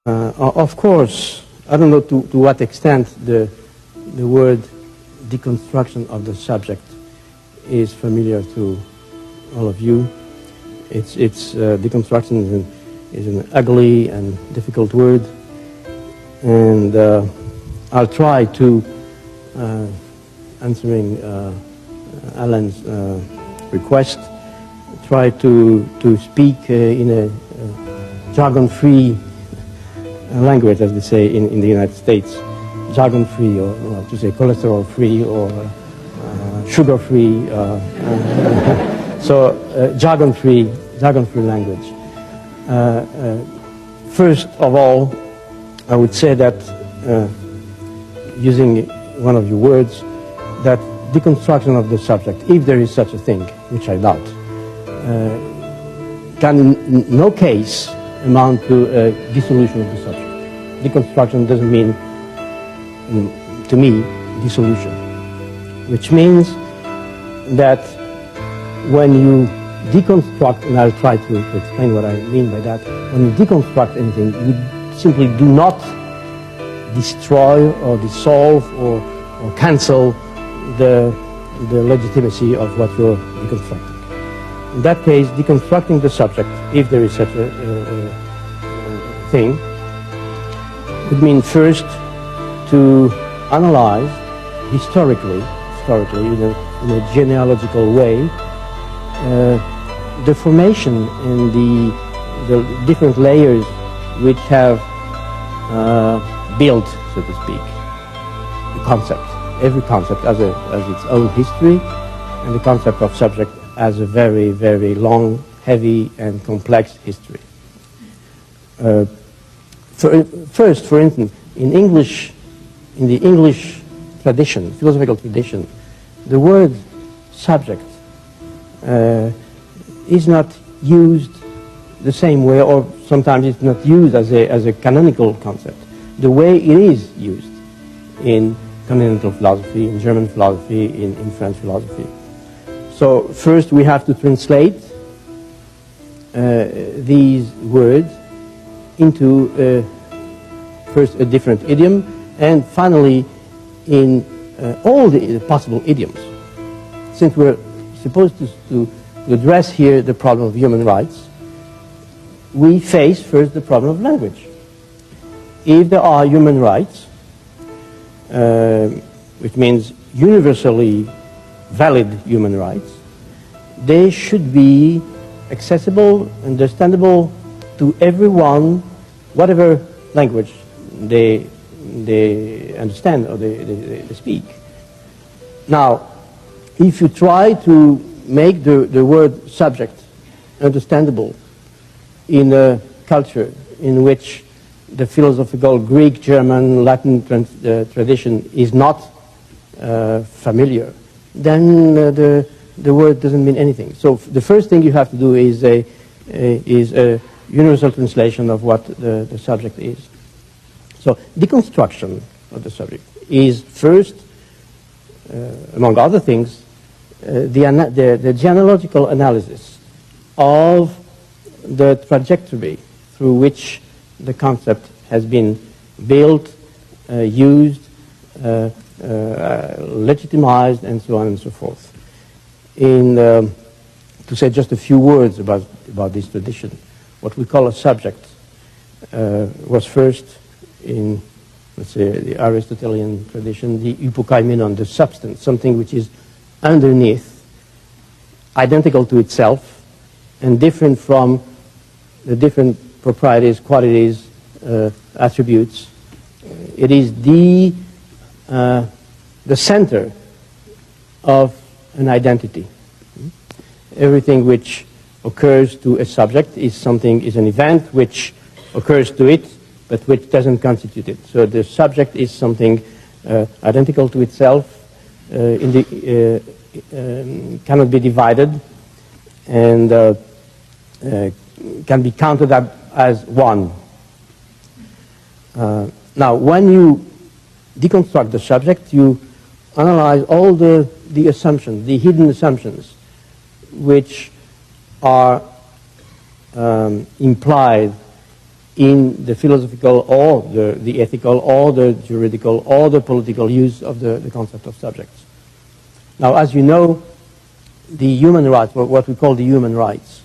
Of course, I don't know to what extent the word deconstruction of the subject is familiar to all of you. Deconstruction is an ugly and difficult word, and I'll try to, answering Alan's request, try to speak in a jargon-free language, as they say in the United States. Jargon-free, or to say cholesterol-free, or sugar-free. So jargon-free language. First of all, I would say that, using one of your words, that deconstruction of the subject, if there is such a thing, which I doubt, can in no case amount to a dissolution of the subject. Deconstruction doesn't mean, to me, dissolution, which means that when you deconstruct, and I'll try to explain what I mean by that, when you deconstruct anything, you simply do not destroy or dissolve or cancel the legitimacy of what you're deconstructing. In that case, deconstructing the subject, if there is such a thing, would mean first to analyze historically in a genealogical way, the formation and the different layers which have built, so to speak, the concept. Every concept has its own history, and the concept of subject has a very, very long, heavy, and complex history. First, for instance, in the English tradition, philosophical tradition, the word subject is not used the same way, or sometimes it's not used as a canonical concept, the way it is used in continental philosophy, in German philosophy, in French philosophy. So first we have to translate these words into first a different idiom, and finally in all the possible idioms. Since we're supposed to address here the problem of human rights, we face first the problem of language. If there are human rights, which means universally valid human rights, they should be accessible, understandable to everyone, whatever language they understand or they speak. Now, if you try to make the word subject understandable in a culture in which the philosophical Greek, German, Latin tradition is not familiar, then the word doesn't mean anything. So the first thing you have to do is a universal translation of what the subject is. So deconstruction of the subject is first, among other things, the genealogical analysis of the trajectory through which the concept has been built, used, legitimized, and so on and so forth. To say just a few words about this tradition, what we call a subject was first in, let's say, the Aristotelian tradition, the hypokaimenon, the substance, something which is underneath, identical to itself, and different from the different properties, qualities, attributes. It is the center of an identity. Everything which occurs to a subject is an event which occurs to it, but which doesn't constitute it. So the subject is something identical to itself, cannot be divided, and can be counted up as one. Now, when you deconstruct the subject, you analyze all the assumptions, the hidden assumptions, which are implied in the philosophical or the ethical or the juridical or the political use of the concept of subjects. Now, as you know, the human rights, what we call the human rights,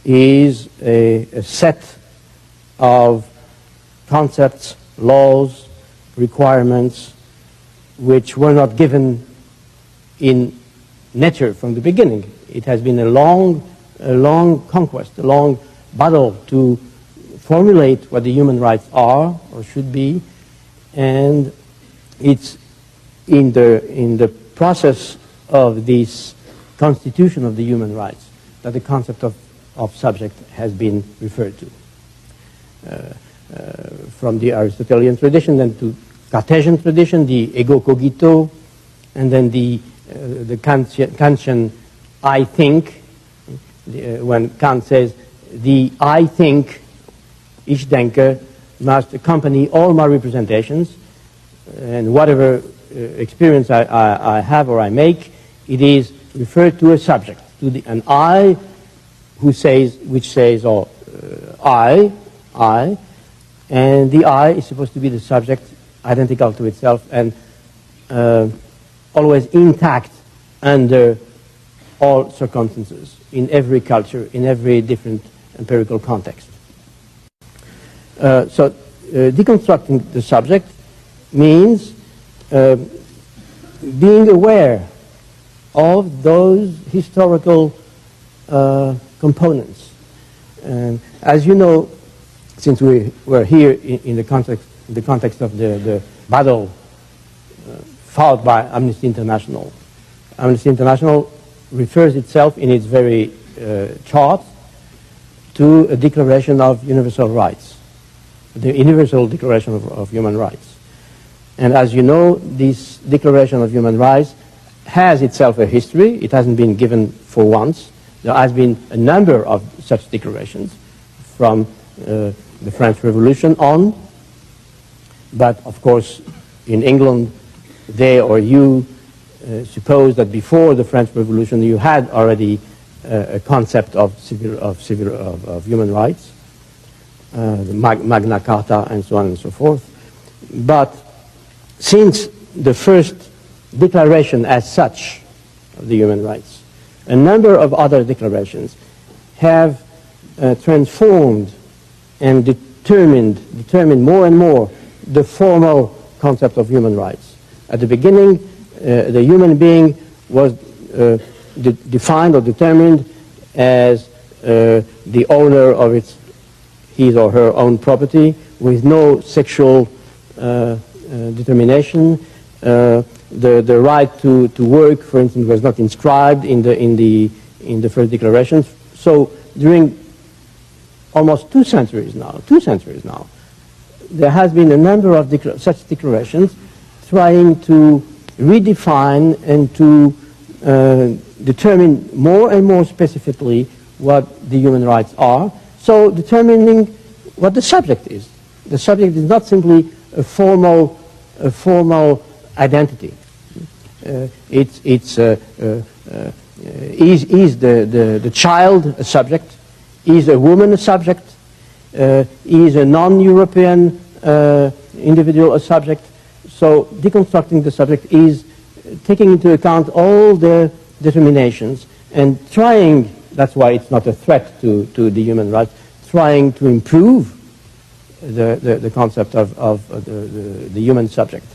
is a set of concepts, laws, requirements, which were not given in nature from the beginning. It has been a long conquest, a long battle to formulate what the human rights are or should be, and it's in the process of this constitution of the human rights that the concept of subject has been referred to. From the Aristotelian tradition, then to Cartesian tradition, the ego cogito, and then the Kantian I think, when Kant says, the I think, ich denke, must accompany all my representations, and whatever experience I have or I make, it is referred to a subject, to an I which says, or I, and the I is supposed to be the subject, identical to itself, and always intact under all circumstances, in every culture, in every different empirical context. So deconstructing the subject means being aware of those historical components. And as you know, since we were here in the context of the battle fought by Amnesty International, Amnesty International refers itself in its very chart to a Declaration of Universal Rights, the Universal Declaration of Human Rights. And as you know, this Declaration of Human Rights has itself a history. It hasn't been given for once. There has been a number of such declarations from the French Revolution on, but of course in England they or you suppose that before the French Revolution you had already a concept of human rights, the Magna Carta and so on and so forth. But since the first declaration as such of the human rights, a number of other declarations have transformed and determined more and more the formal concept of human rights. At the beginning, the human being was defined or determined as the owner of his or her own property, with no sexual determination. The right to work, for instance, was not inscribed in the first declarations. So during almost 2 centuries now, there has been a number of such declarations trying to redefine and to determine more and more specifically what the human rights are. So determining what the subject is. The subject is not simply a formal identity. Is the child a subject? Is a woman a subject? Is a non-European individual a subject? So deconstructing the subject is taking into account all the determinations and trying, that's why it's not a threat to the human rights, trying to improve the concept of the human subject.